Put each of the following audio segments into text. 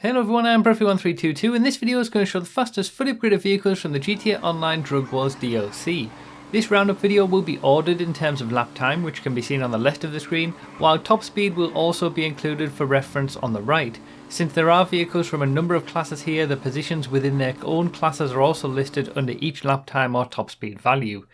Hello everyone, I'm Perfy1322 and this video is going to show the fastest fully upgraded vehicles from the GTA Online Drug Wars DLC. This roundup video will be ordered in terms of lap time, which can be seen on the left of the screen, while top speed will also be included for reference on the right. Since there are vehicles from a number of classes here, the positions within their own classes are also listed under each lap time or top speed value.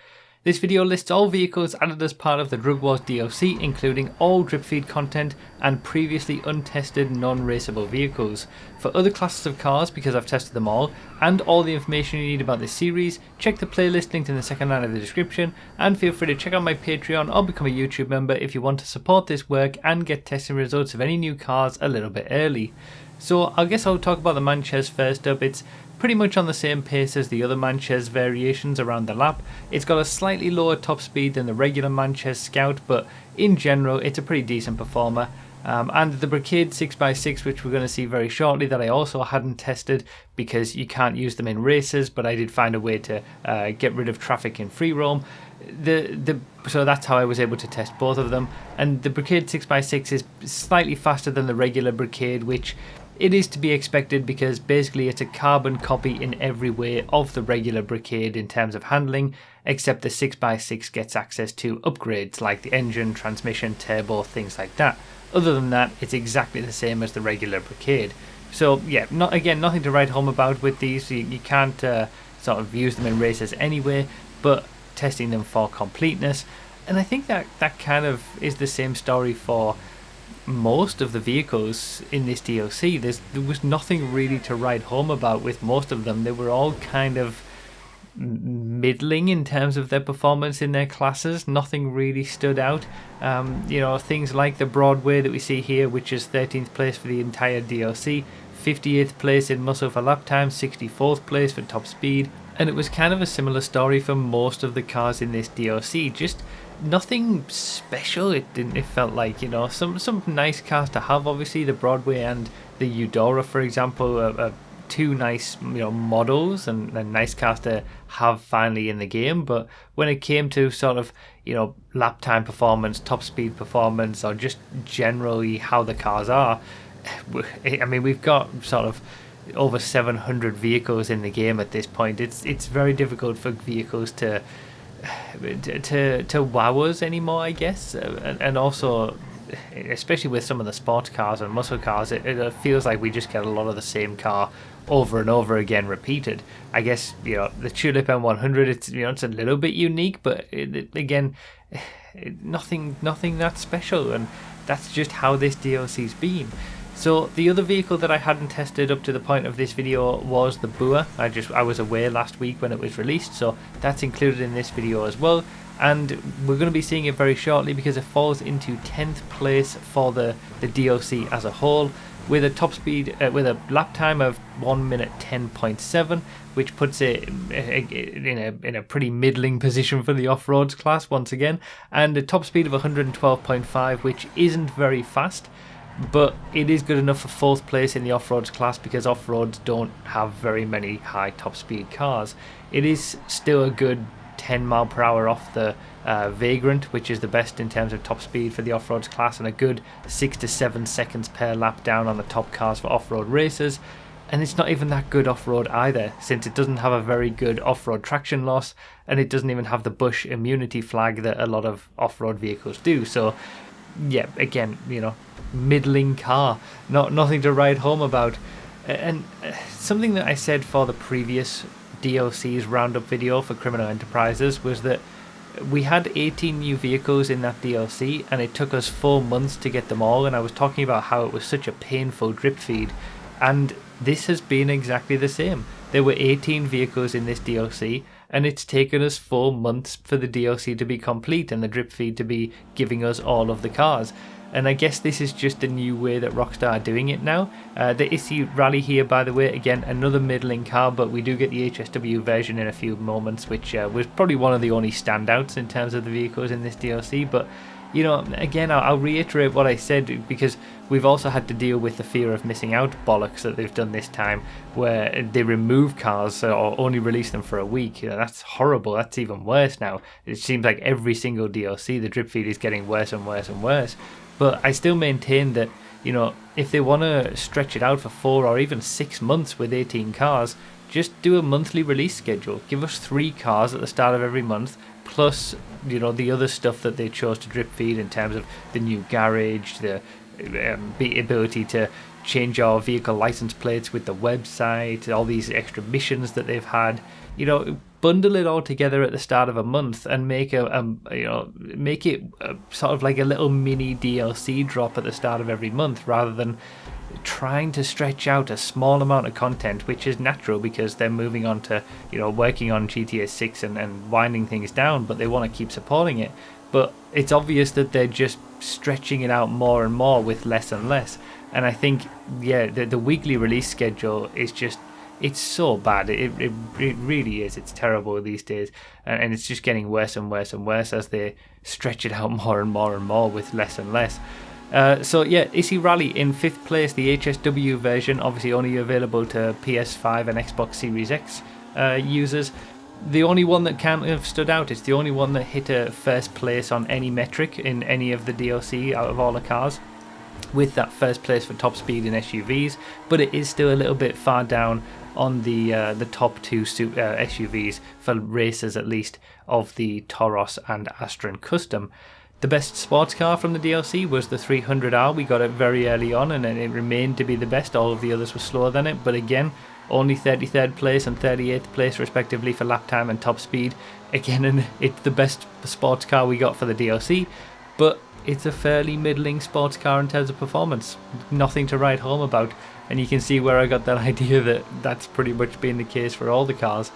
This video lists all vehicles added as part of the Drug Wars DLC, including all drip feed content and previously untested non-raceable vehicles. For other classes of cars, because I've tested them all, and all the information you need about this series, check the playlist linked in the second line of the description, and feel free to check out my Patreon or become a YouTube member if you want to support this work and get testing results of any new cars a little bit early. So I guess I'll talk about the Manches first up. It's pretty much on the same pace as the other Manches variations around the lap. It's got a slightly lower top speed than the regular Manches Scout, but in general it's a pretty decent performer. And the Brigade 6x6, which we're going to see very shortly, that I also hadn't tested because you can't use them in races, but I did find a way to get rid of traffic in free roam. So that's how I was able to test both of them. And the Brigade 6x6 is slightly faster than the regular Brigade, which it is to be expected because basically it's a carbon copy in every way of the regular Brigade in terms of handling, except the 6x6 gets access to upgrades like the engine, transmission, turbo, things like that. Other than that, it's exactly the same as the regular Brigade. So yeah, nothing to write home about with these. You can't sort of use them in races anyway, but testing them for completeness. And I think that kind of is the same story for most of the vehicles in this DLC. There was nothing really to write home about with most of them. They were all kind of middling in terms of their performance in their classes. Nothing really stood out. Things like the Broadway that we see here, which is 13th place for the entire DLC, 58th place in muscle for lap time, 64th place for top speed. And it was kind of a similar story for most of the cars in this DLC. Just nothing special. It felt like, some nice cars to have. Obviously the Broadway and the Eudora, for example, are two nice models and nice cars to have finally in the game. But when it came to sort of lap time performance, top speed performance, or just generally how the cars are, I mean, we've got sort of over 700 vehicles in the game at this point. It's very difficult for vehicles to wow us anymore, I guess. And also, especially with some of the sports cars and muscle cars, it feels like we just get a lot of the same car over and over again repeated. I guess the Tulip M100, it's a little bit unique, but nothing that special, and that's just how this DLC's been. So the other vehicle that I hadn't tested up to the point of this video was the Boer. I was away last week when it was released, so that's included in this video as well. And we're going to be seeing it very shortly because it falls into 10th place for the DLC as a whole, with a top speed, with a lap time of 1 minute 10.7, which puts it in a pretty middling position for the off-roads class once again, and a top speed of 112.5, which isn't very fast. But it is good enough for 4th place in the off-roads class because off-roads don't have very many high top speed cars. It is still a good 10 mile per hour off the Vagrant, which is the best in terms of top speed for the off-roads class, and a good 6 to 7 seconds per lap down on the top cars for off-road racers. And it's not even that good off-road either, since it doesn't have a very good off-road traction loss, and it doesn't even have the bush immunity flag that a lot of off-road vehicles do. So yeah, again, middling car, nothing to write home about. And something that I said for the previous DLC's roundup video for Criminal Enterprises was that we had 18 new vehicles in that DLC, and it took us 4 months to get them all, and I was talking about how it was such a painful drip feed, and this has been exactly the same. There were 18 vehicles in this DLC, and it's taken us 4 months for the DLC to be complete and the drip feed to be giving us all of the cars. And I guess this is just a new way that Rockstar are doing it now. The Issy Rally here, by the way, again, another middling car, but we do get the HSW version in a few moments, which was probably one of the only standouts in terms of the vehicles in this DLC. But again, I'll reiterate what I said, because we've also had to deal with the fear of missing out bollocks that they've done this time, where they remove cars or only release them for a week. That's horrible. That's even worse now. It seems like every single DLC, the drip feed is getting worse and worse and worse. But I still maintain that you know, if they want to stretch it out for 4 or even 6 months with 18 cars, just do a monthly release schedule. Give us 3 cars at the start of every month, plus, you know, the other stuff that they chose to drip feed in terms of the new garage, the ability to change our vehicle license plates with the website, all these extra missions that they've had. You know, bundle it all together at the start of a month and make make it sort of like a little mini DLC drop at the start of every month, rather than trying to stretch out a small amount of content, which is natural because they're moving on to, you know, working on GTA 6 and winding things down, but they want to keep supporting it. But it's obvious that they're just stretching it out more and more with less and less. And I think, yeah, the weekly release schedule is just, it's so bad. It really is. It's terrible these days. And it's just getting worse and worse and worse as they stretch it out more and more and more with less and less. So yeah, Issy Rally in 5th place, the HSW version, obviously only available to PS5 and Xbox Series X users. The only one that can't have stood out, it's the only one that hit a first place on any metric in any of the DLC out of all the cars, with that first place for top speed in SUVs, but it is still a little bit far down on the top 2 SUVs, for racers at least, of the Toros and Astron Custom. The best sports car from the DLC was the 300R. We got it very early on and it remained to be the best. All of the others were slower than it, but again, only 33rd place and 38th place respectively for lap time and top speed. Again, and it's the best sports car we got for the DLC, but it's a fairly middling sports car in terms of performance. Nothing to write home about, and you can see where I got that idea that that's pretty much been the case for all the cars.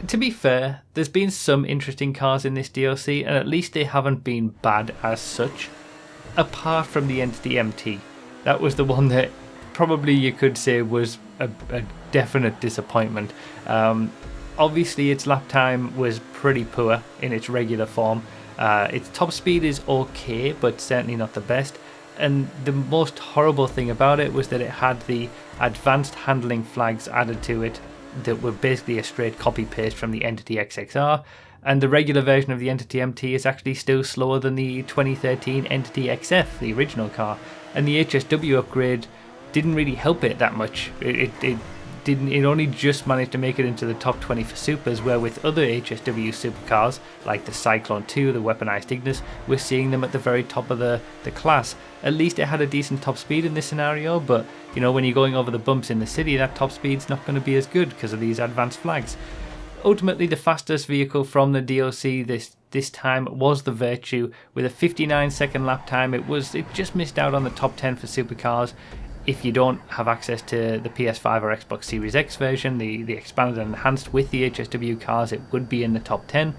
To be fair, there's been some interesting cars in this DLC, and at least they haven't been bad as such, apart from the Entity MT. That was the one that probably you could say was a definite disappointment. Obviously its lap time was pretty poor in its regular form. Its top speed is okay, but certainly not the best. And the most horrible thing about it was that it had the advanced handling flags added to it that were basically a straight copy paste from the Entity XXR, and the regular version of the Entity MT is actually still slower than the 2013 Entity XF, the original car, and the HSW upgrade didn't really help it that much. It only just managed to make it into the top 20 for supers, where with other HSW supercars like the Cyclone 2, the weaponized Ignis, we're seeing them at the very top of the class. At least it had a decent top speed in this scenario, but you know, when you're going over the bumps in the city, that top speed's not going to be as good because of these advanced flags. Ultimately, the fastest vehicle from the DLC this time was the Virtue with a 59-second lap time. It just missed out on the top 10 for supercars. If you don't have access to the PS5 or Xbox Series X version, the expanded and enhanced with the HSW cars, it would be in the top 10.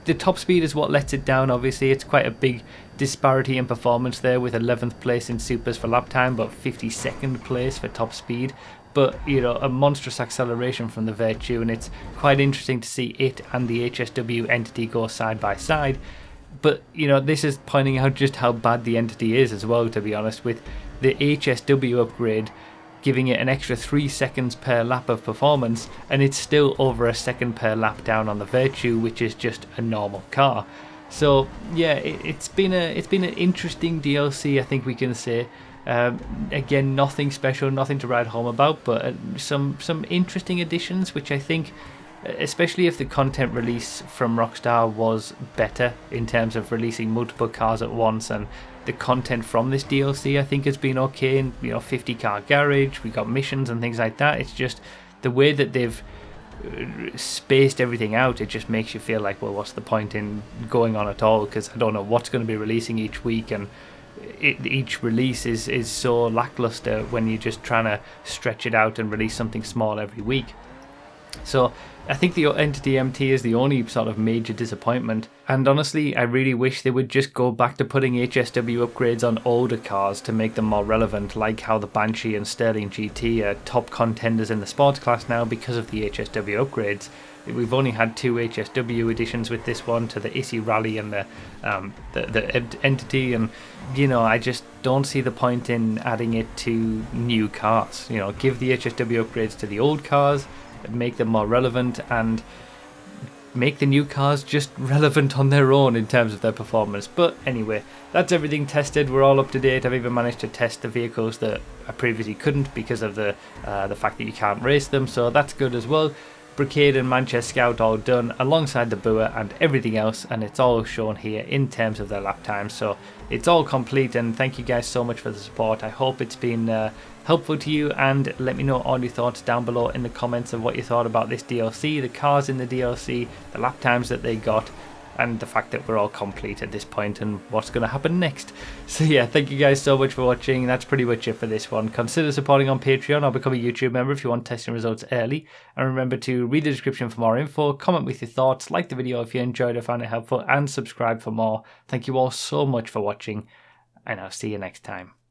The top speed is what lets it down, obviously. It's quite a big disparity in performance there, with 11th place in supers for lap time, but 52nd place for top speed. But, you know, a monstrous acceleration from the Virtue, and it's quite interesting to see it and the HSW Entity go side by side. But, you know, this is pointing out just how bad the Entity is as well, to be honest, with the HSW upgrade giving it an extra 3 seconds per lap of performance, and it's still over a second per lap down on the Virtue, which is just a normal car. So yeah, it's been an interesting DLC, I think we can say. Again, nothing special, nothing to write home about, but some interesting additions, which I think, especially if the content release from Rockstar was better in terms of releasing multiple cars at once, and the content from this DLC I think has been okay. And, you know, 50 car garage, we got missions and things like that. It's just the way that they've spaced everything out, it just makes you feel like, well, what's the point in going on at all, because I don't know what's going to be releasing each week, and each release is so lackluster when you're just trying to stretch it out and release something small every week. So I think the Entity MT is the only sort of major disappointment, and honestly I really wish they would just go back to putting HSW upgrades on older cars to make them more relevant, like how the Banshee and Sterling GT are top contenders in the sports class now because of the HSW upgrades. We've only had 2 HSW additions with this one, to the Issy Rally and the Entity, and you know, I just don't see the point in adding it to new cars. You know, give the HSW upgrades to the old cars, make them more relevant, and make the new cars just relevant on their own in terms of their performance. But anyway, that's everything tested. We're all up to date. I've even managed to test the vehicles that I previously couldn't because of the fact that you can't race them, so that's good as well. Brigade and Manchester Scout all done alongside the Boer and everything else, and it's all shown here in terms of their lap times, so it's all complete. And thank you guys so much for the support. I hope it's been helpful to you, and let me know all your thoughts down below in the comments of what you thought about this DLC, the cars in the DLC, the lap times that they got, and the fact that we're all complete at this point and what's going to happen next. So yeah, thank you guys so much for watching. That's pretty much it for this one. Consider supporting on Patreon or become a YouTube member if you want testing results early. And remember to read the description for more info, comment with your thoughts, like the video if you enjoyed or found it helpful, and subscribe for more. Thank you all so much for watching, and I'll see you next time.